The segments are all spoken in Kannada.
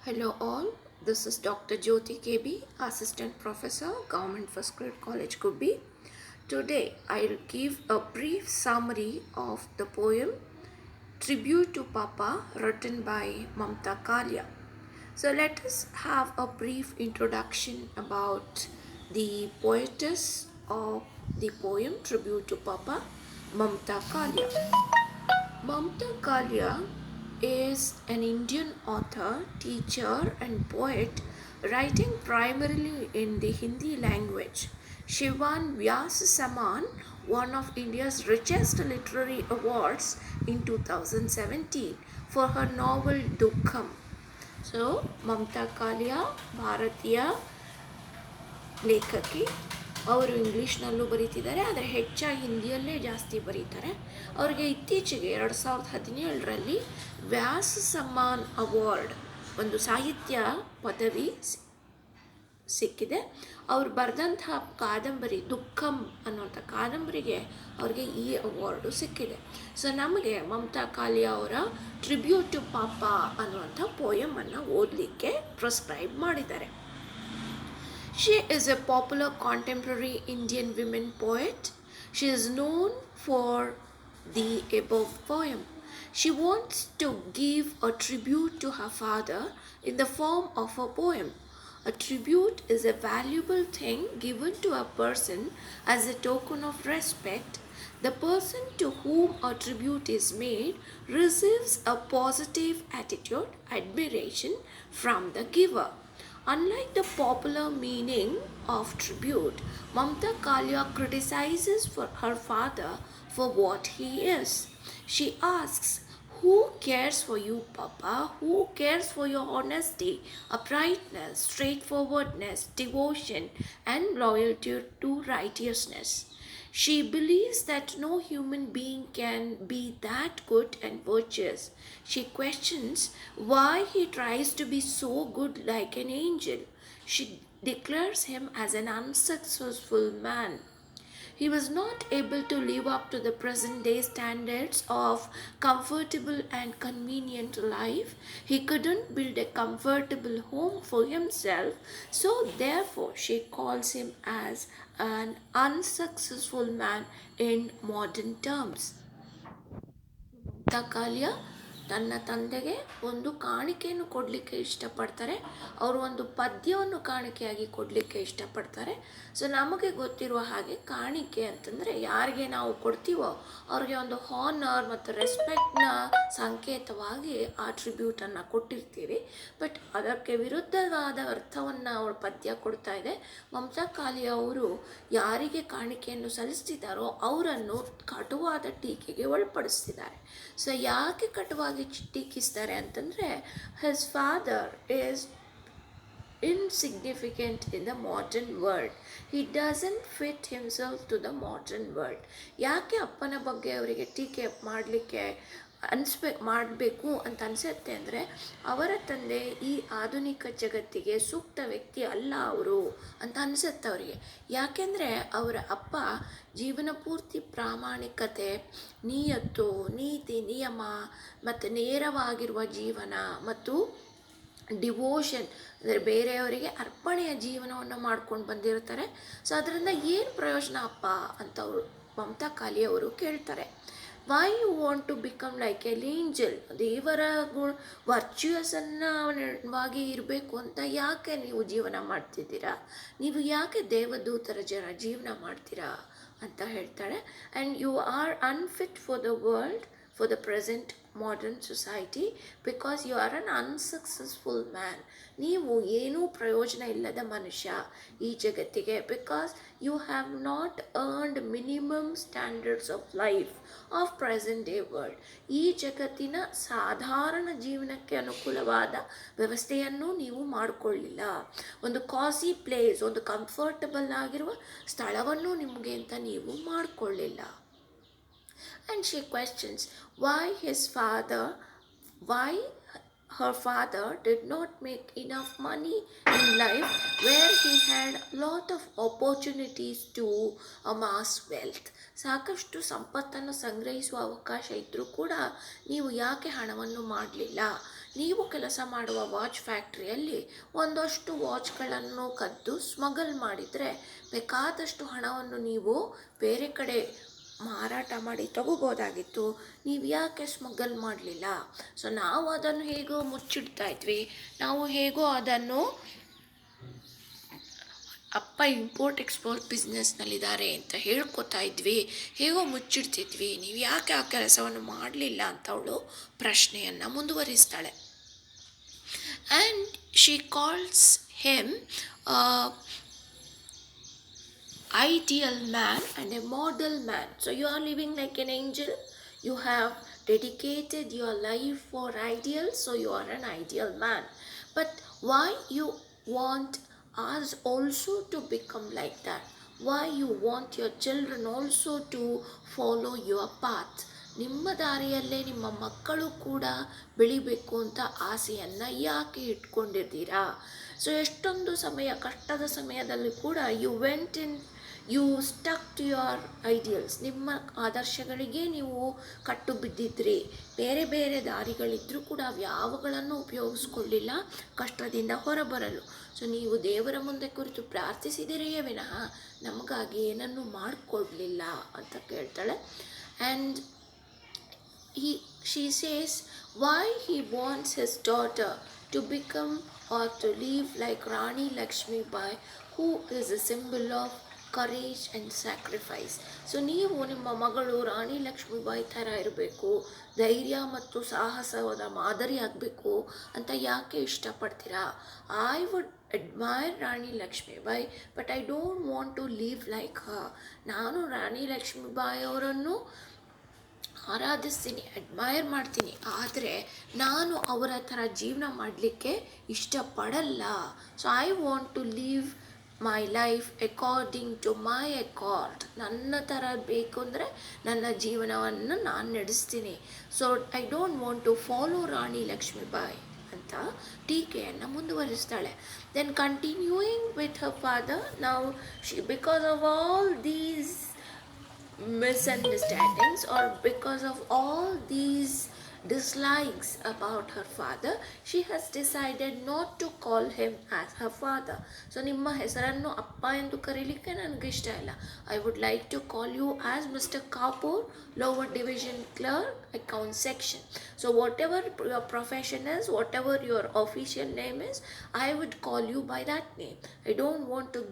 Hello all, this is Dr. Jyoti KB, Assistant Professor, Government First Grade College Kubbi. Today I'll give a brief summary of the poem Tribute to Papa written by Mamta Kalia. So let us have a brief introduction about the poetess of the poem Tribute to Papa, Mamta Kalia. Mamta Kalia is an Indian author, teacher, and poet writing primarily in the Hindi language. She won Vyas Saman, one of India's richest literary awards, in 2017 for her novel Dukkham. So, Mamta Kalia, ಭಾರತೀಯ ಲೇಖಕಿ. ಅವರು ಇಂಗ್ಲೀಷ್ನಲ್ಲೂ ಬರೀತಿದ್ದಾರೆ, ಆದರೆ ಹೆಚ್ಚಾಗಿ ಹಿಂದಿಯಲ್ಲೇ ಜಾಸ್ತಿ ಬರೀತಾರೆ. ಅವರಿಗೆ ಇತ್ತೀಚೆಗೆ 2017ರಲ್ಲಿ ವ್ಯಾಸ ಸಮ್ಮಾನ್ ಅವಾರ್ಡ್, ಒಂದು ಸಾಹಿತ್ಯ ಪದವಿ ಸಿಕ್ಕಿದೆ. ಅವ್ರು ಬರೆದಂತಹ ಕಾದಂಬರಿ ದುಃಖಂ ಅನ್ನುವಂಥ ಕಾದಂಬರಿಗೆ ಅವ್ರಿಗೆ ಈ ಅವಾರ್ಡು ಸಿಕ್ಕಿದೆ. ಸೊ ನಮಗೆ ಮಮತಾ ಕಾಲಿಯಾ ಅವರ ಟ್ರಿಬ್ಯೂಟ್ ಟು ಪಾಪ ಅನ್ನುವಂಥ ಪೋಯಮನ್ನು ಓದಲಿಕ್ಕೆ ಪ್ರಿಸ್ಕ್ರೈಬ್ ಮಾಡಿದ್ದಾರೆ. She is a popular contemporary Indian women poet. She is known for the above poem. She wants to give a tribute to her father in the form of a poem. A tribute is a valuable thing given to a person as a token of respect. The person to whom a tribute is made receives a positive attitude, admiration from the giver. Unlike the popular meaning of tribute, Mamta Kalia criticizes her father for what he is. She asks, "Who cares for you, Papa? Who cares for your honesty, uprightness, straightforwardness, devotion, and loyalty to righteousness?" She believes that no human being can be that good and virtuous. She questions why he tries to be so good like an angel. She declares him as an unsuccessful man. He was not able to live up to the present day standards of comfortable and convenient life. He couldn't build a comfortable home for himself, so therefore she calls him as an unsuccessful man in modern terms. Kalia ತನ್ನ ತಂದೆಗೆ ಒಂದು ಕಾಣಿಕೆಯನ್ನು ಕೊಡಲಿಕ್ಕೆ ಇಷ್ಟಪಡ್ತಾರೆ. ಅವರು ಒಂದು ಪದ್ಯವನ್ನು ಕಾಣಿಕೆಯಾಗಿ ಕೊಡಲಿಕ್ಕೆ ಇಷ್ಟಪಡ್ತಾರೆ. ಸೊ ನಮಗೆ ಗೊತ್ತಿರುವ ಹಾಗೆ ಕಾಣಿಕೆ ಅಂತಂದರೆ ಯಾರಿಗೆ ನಾವು ಕೊಡ್ತೀವೋ ಅವ್ರಿಗೆ ಒಂದು ಹಾನರ್ ಮತ್ತು ರೆಸ್ಪೆಕ್ಟ್ನ ಸಂಕೇತವಾಗಿ ಆ ಟ್ರಿಬ್ಯೂಟನ್ನು ಕೊಟ್ಟಿರ್ತೀವಿ. ಬಟ್ ಅದಕ್ಕೆ ವಿರುದ್ಧವಾದ ಅರ್ಥವನ್ನು ಅವರ ಪದ್ಯ ಕೊಡ್ತಾ ಇದೆ. ಮಮತಾ ಕಾಲಿಯಾ ಅವರು ಯಾರಿಗೆ ಕಾಣಿಕೆಯನ್ನು ಸಲ್ಲಿಸ್ತಿದ್ದಾರೋ ಅವರನ್ನು ಕಟುವಾದ ಟೀಕೆಗೆ ಒಳಪಡಿಸ್ತಿದ್ದಾರೆ. ಸೊ ಯಾಕೆ ಕಟುವಾಗಿ ಟೀಕಿಸ್ತಾರೆ ಅಂತಂದರೆ, his father is insignificant in the modern world. He doesn't fit himself to the modern world. ಯಾಕೆ ಅಪ್ಪನ ಬಗ್ಗೆ ಅವರಿಗೆ ಟೀಕೆ ಮಾಡಲಿಕ್ಕೆ ಮಾಡಬೇಕು ಅಂತ ಅನಿಸುತ್ತೆ ಅಂದರೆ, ಅವರ ತಂದೆ ಈ ಆಧುನಿಕ ಜಗತ್ತಿಗೆ ಸೂಕ್ತ ವ್ಯಕ್ತಿ ಅಲ್ಲ ಅವರು ಅಂತ ಅನಿಸುತ್ತೆ ಅವರಿಗೆ. ಯಾಕೆಂದರೆ ಅವರ ಅಪ್ಪ ಜೀವನ ಪೂರ್ತಿ ಪ್ರಾಮಾಣಿಕತೆ, ನಿಯತ್ತು, ನೀತಿ ನಿಯಮ ಮತ್ತು ನೇರವಾಗಿರುವ ಜೀವನ ಮತ್ತು ಡಿವೋಷನ್ ಅಂದರೆ ಬೇರೆಯವರಿಗೆ ಅರ್ಪಣೆಯ ಜೀವನವನ್ನು ಮಾಡ್ಕೊಂಡು ಬಂದಿರ್ತಾರೆ. ಸೊ ಅದರಿಂದ ಏನು ಪ್ರಯೋಜನ ಅಪ್ಪ ಅಂತ ಅವರು ಮಮತಾ ಕಾಲಿಯಾ ಅವರು ಕೇಳ್ತಾರೆ. Why you want to become like a angel? ದೇವರ ವರ್ಚ್ಯೂಯಸ್ಸನ್ನವಾಗಿ ಇರಬೇಕು ಅಂತ ಯಾಕೆ ನೀವು ಜೀವನ ಮಾಡ್ತಿದ್ದೀರಾ? ನೀವು ಯಾಕೆ ದೇವದೂತರ ಜೀವನ ಮಾಡ್ತೀರಾ ಅಂತ ಹೇಳ್ತಾಳೆ. And you are unfit for the world, for the present modern society because you are an unsuccessful man. ನೀವು ಏನೂ ಪ್ರಯೋಜನ ಇಲ್ಲದ ಮನುಷ್ಯ ಈ ಜಗತ್ತಿಗೆ, because you have not earned minimum standards of life of present day world. ಈ ಜಗತ್ತಿನ ಸಾಧಾರಣ ಜೀವನಕ್ಕೆ ಅನುಕೂಲವಾದ ವ್ಯವಸ್ಥೆಯನ್ನು ನೀವು ಮಾಡಿಕೊಳ್ಳಿಲ್ಲ. ಒಂದು ಕಾಸಿ ಪ್ಲೇಸ್, ಒಂದು ಕಂಫರ್ಟಬಲ್ ಆಗಿರುವ ಸ್ಥಳವನ್ನು ನಿಮಗೆ ಅಂತ ನೀವು ಮಾಡಿಕೊಳ್ಳಿಲ್ಲ. And she questions why her father did not make enough money in life where he had a lot of opportunities to amass wealth. ಸಾಕಷ್ಟು ಸಂಪತ್ತನ್ನು ಸಂಗ್ರಹಿಸುವ ಅವಕಾಶ ಇದ್ದರೂ ಕೂಡ ನೀವು ಯಾಕೆ ಹಣವನ್ನು ಮಾಡಲಿಲ್ಲ? ನೀವು ಕೆಲಸ ಮಾಡುವ ವಾಚ್ ಫ್ಯಾಕ್ಟ್ರಿಯಲ್ಲಿ ಒಂದಷ್ಟು ವಾಚ್ಗಳನ್ನು ಕದ್ದು ಸ್ಮಗಲ್ ಮಾಡಿದರೆ ಬೇಕಾದಷ್ಟು ಹಣವನ್ನು ನೀವು ಬೇರೆ ಕಡೆ ಮಾರಾಟ ಮಾಡಿ ತಗೋಬೋದಾಗಿತ್ತು. ನೀವು ಯಾಕೆ ಸ್ಮಗಲ್ ಮಾಡಲಿಲ್ಲ? ಸೊ ನಾವು ಅದನ್ನು ಹೇಗೋ ಮುಚ್ಚಿಡ್ತಾ ಇದ್ವಿ, ನಾವು ಹೇಗೋ ಅದನ್ನು ಅಪ್ಪ ಇಂಪೋರ್ಟ್ ಎಕ್ಸ್ಪೋರ್ಟ್ ಬಿಸ್ನೆಸ್ನಲ್ಲಿದ್ದಾರೆ ಅಂತ ಹೇಳ್ಕೊತಾ ಇದ್ವಿ, ಹೇಗೋ ಮುಚ್ಚಿಡ್ತಿದ್ವಿ, ನೀವು ಯಾಕೆ ಆ ಕೆಲಸವನ್ನು ಮಾಡಲಿಲ್ಲ ಅಂತ ಅವಳು ಪ್ರಶ್ನೆಯನ್ನು ಮುಂದುವರಿಸ್ತಾಳೆ. And she calls him ideal man and a model man. So you are living like an angel. You have dedicated your life for ideals, so you are an ideal man. But why you want us also to become like that? Why you want your children also to follow your path? ನಿಮ್ಮ ದಾರಿಯಲ್ಲೇ ನಿಮ್ಮ ಮಕ್ಕಳು ಕೂಡ ಬೆಳಿಬೇಕು ಅಂತ ಆಸೆಯನ್ನು ಯಾಕೆ ಇಟ್ಕೊಂಡಿದ್ದೀರಾ? ಸೊ ಎಷ್ಟೊಂದು ಸಮಯ, ಕಷ್ಟದ ಸಮಯದಲ್ಲಿ ಕೂಡ you stuck to your ideals. ನಿಮ್ಮ ಆದರ್ಶಗಳಿಗೆ ನೀವು ಕಟ್ಟು ಬಿದ್ದಿದ್ರಿ. ಬೇರೆ ಬೇರೆ ದಾರಿಗಳಿದ್ದರೂ ಕೂಡ ಯಾವಗಳನ್ನು ಉಪಯೋಗಿಸ್ಕೊಳ್ಳಿಲ್ಲ ಕಷ್ಟದಿಂದ ಹೊರಬರಲು. ಸೊ ನೀವು ದೇವರ ಮುಂದೆ ಕುರಿತು ಪ್ರಾರ್ಥಿಸಿದಿರೆಯೇ ವಿನಃ ನಮಗಾಗಿ ಏನನ್ನು ಮಾಡಿಕೊಡ್ಲಿಲ್ಲ ಅಂತ ಕೇಳ್ತಾಳೆ. And she says why he wants his daughter to become or to live like Rani Lakshmibai, who is a symbol of courage and sacrifice. So ನೀವು ನಿಮ್ಮ ಮಗಳು ರಾಣಿ ಲಕ್ಷ್ಮೀಬಾಯಿ ಥರ ಇರಬೇಕು, ಧೈರ್ಯ ಮತ್ತು ಸಾಹಸವಾದ ಮಾದರಿ ಆಗಬೇಕು ಅಂತ ಯಾಕೆ ಇಷ್ಟಪಡ್ತೀರಾ? I would admire Rani Lakshmibai but I don't want to leave like her. ನಾನು ರಾಣಿ ಲಕ್ಷ್ಮೀಬಾಯಿ ಅವರನ್ನು ಆರಾಧಿಸ್ತೀನಿ, ಅಡ್ಮೈರ್ ಮಾಡ್ತೀನಿ, ಆದರೆ ನಾನು ಅವರ ಥರ ಜೀವನ ಮಾಡಲಿಕ್ಕೆ ಇಷ್ಟಪಡಲ್ಲ. So I want to leave my life according to my accord. ನನ್ನ ಥರ ಬೇಕು ಅಂದರೆ ನನ್ನ ಜೀವನವನ್ನು ನಾನು ನಡೆಸ್ತೀನಿ. So I don't want to follow Rani Lakshmibai ಅಂತ ಟೀಕೆಯನ್ನು ಮುಂದುವರಿಸ್ತಾಳೆ. Then continuing with her father, now because of all these misunderstandings or because of all these dislikes about her father, she has decided not to call him as her father. So ನಿಮ್ಮ ಹೆಸರನ್ನು ಅಪ್ಪ ಎಂದು ಕರೀಲಿಕ್ಕೆ ನನಗೆ ಇಷ್ಟ ಇಲ್ಲ. I would like to call you as Mr. Kapoor, lower division clerk, account section. So whatever your profession is, whatever your official name is, I would call you by that name. I don't want to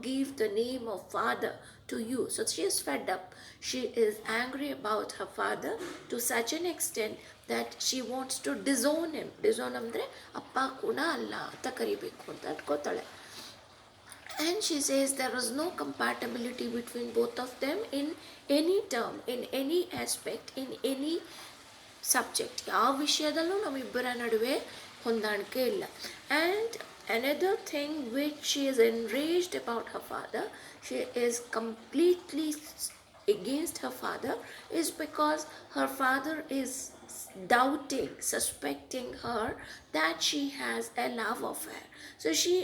give the name of father to you. So she is fed up. She is angry about her father to such an extent that she wants to disown him. Disown ಅಂದರೆ ಅಪ್ಪ ಕೂಡ ಅಲ್ಲ ಅಂತ ಕರಿಬೇಕು ಅಂತ ಅನ್ಕೋತಾಳೆ. And she says there is no compatibility between both of them in any term, in any aspect, in any subject. ಯಾವ ವಿಷಯದಲ್ಲೂ ನಮ್ಮಿಬ್ಬರ ನಡುವೆ ಹೊಂದಾಣಿಕೆ ಇಲ್ಲ. And another thing which she is enraged about her father, she is completely against her father, is because her father is doubting, suspecting her that she has a love affair. So she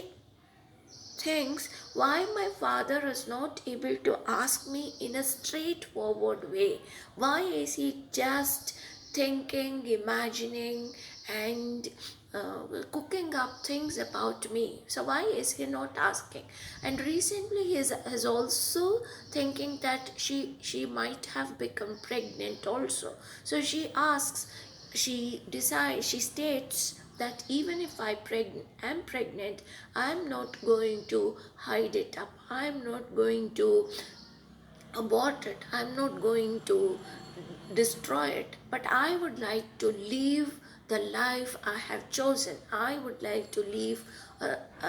thinks, why my father is not able to ask me in a straightforward way? Why is he just thinking, imagining and cooking up things about me? So why is he not asking? And recently he is also thinking that she might have become pregnant also. So she asks, she states that even if am pregnant, I'm not going to hide it up, I'm not going to abort it, I'm not going to destroy it, but I would like to live the life I have chosen. I would like to live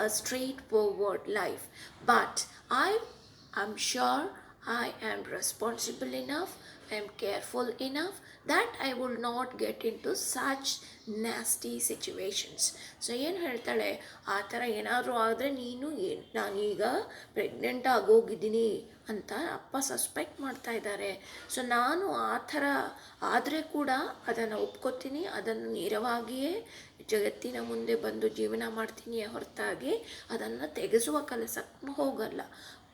a straightforward life, but I'm sure I am responsible enough, I am careful enough that I will not get into such nasty situations. So ಏನು ಹೇಳ್ತಾಳೆ, ಆ ಥರ ಏನಾದರೂ ಆದರೆ ನಾನೀಗ ಪ್ರೆಗ್ನೆಂಟ್ ಆಗೋಗಿದ್ದೀನಿ ಅಂತ ಅಪ್ಪ ಸಸ್ಪೆಕ್ಟ್ ಮಾಡ್ತಾ ಇದ್ದಾರೆ. ಸೊ ನಾನು ಆ ಥರ ಆದರೆ ಕೂಡ ಅದನ್ನು ಒಪ್ಕೋತೀನಿ, ಅದನ್ನು ನೇರವಾಗಿಯೇ ಜಗತ್ತಿನ ಮುಂದೆ ಬಂದು ಜೀವನ ಮಾಡ್ತೀನಿಯೇ ಹೊರತಾಗಿ ಅದನ್ನು ತೆಗೆಸುವ ಕೆಲಸಕ್ಕೆ ಹೋಗಲ್ಲ.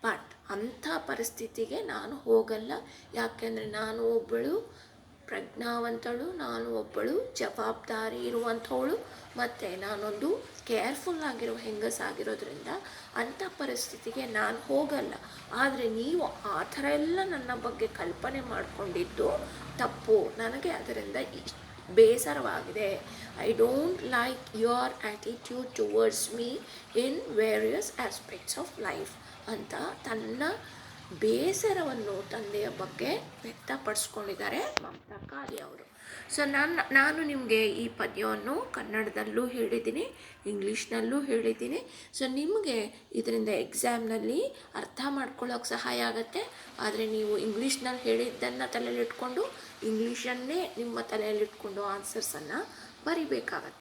ಬಟ್ ಅಂಥ ಪರಿಸ್ಥಿತಿಗೆ ನಾನು ಹೋಗಲ್ಲ, ಯಾಕೆಂದರೆ ನಾನು ಒಬ್ಬಳು ಪ್ರಜ್ಞಾವಂತಳು, ನಾನು ಒಬ್ಬಳು ಜವಾಬ್ದಾರಿ ಇರುವಂಥವಳು, ಮತ್ತು ನಾನೊಂದು ಕೇರ್ಫುಲ್ ಆಗಿರೋ ಹೆಂಗಸಾಗಿರೋದ್ರಿಂದ ಅಂಥ ಪರಿಸ್ಥಿತಿಗೆ ನಾನು ಹೋಗಲ್ಲ. ಆದರೆ ನೀವು ಆ ಥರ ಎಲ್ಲ ನನ್ನ ಬಗ್ಗೆ ಕಲ್ಪನೆ ಮಾಡಿಕೊಂಡಿದ್ದು ತಪ್ಪು. ನನಗೆ ಅದರಿಂದ ಬೇಸರವಾಗಿದೆ. I don't like your attitude towards me in various aspects of life ಅಂತ ತನ್ನ ಬೇಸರವನ್ನು ತಂದೆಯ ಬಗ್ಗೆ ವ್ಯಕ್ತಪಡಿಸ್ಕೊಂಡಿದ್ದಾರೆ ಮಮತಾ ಕಾಳಿ ಅವರು. ಸೊ ನಾನು ನಿಮಗೆ ಈ ಪದ್ಯವನ್ನು ಕನ್ನಡದಲ್ಲೂ ಹೇಳಿದ್ದೀನಿ, ಇಂಗ್ಲೀಷ್ನಲ್ಲೂ ಹೇಳಿದ್ದೀನಿ. ಸೊ ನಿಮಗೆ ಇದರಿಂದ ಎಕ್ಸಾಮ್ನಲ್ಲಿ ಅರ್ಥ ಮಾಡ್ಕೊಳ್ಳೋಕೆ ಸಹಾಯ ಆಗುತ್ತೆ. ಆದರೆ ನೀವು ಇಂಗ್ಲೀಷ್ನಲ್ಲಿ ಹೇಳಿದ್ದನ್ನು ತಲೆಯಲ್ಲಿಟ್ಕೊಂಡು ಇಂಗ್ಲೀಷನ್ನೇ ನಿಮ್ಮ ತಲೆಯಲ್ಲಿಟ್ಕೊಂಡು ಆನ್ಸರ್ಸನ್ನು ಬರಿಬೇಕಾಗತ್ತೆ.